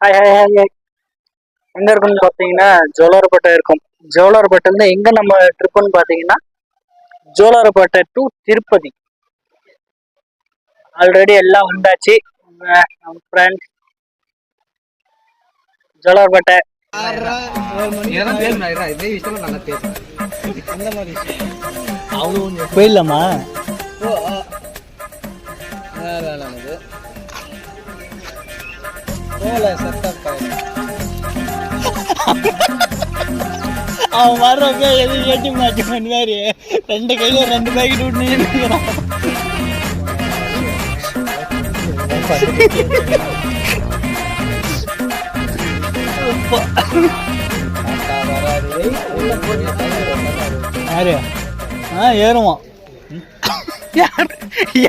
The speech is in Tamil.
Hi hi hi hi. எங்க இருக்குன்னு பாத்தீங்கன்னா ஜோலார்பேட்டை இருக்கும். ஜோலார்பேட்டை இருந்து எங்க நம்ம ட்ரிப்புன்னு பாத்தீங்கன்னா ஜோலார்பேட்டை டு திருப்பதி. ஆல்ரெடி எல்லாம் வந்தாச்சு. நம்ம ஃப்ரெண்ட்ஸ் ஜோலார்பேட்டை. போயிடலாமா? அவன் வர்றப்ப எதுவும் ஏற்றி மாட்டி பண்ணுவாரு. 2 கையில 2 பாக்கெட் விட்டு யாரு ஏறுவான்.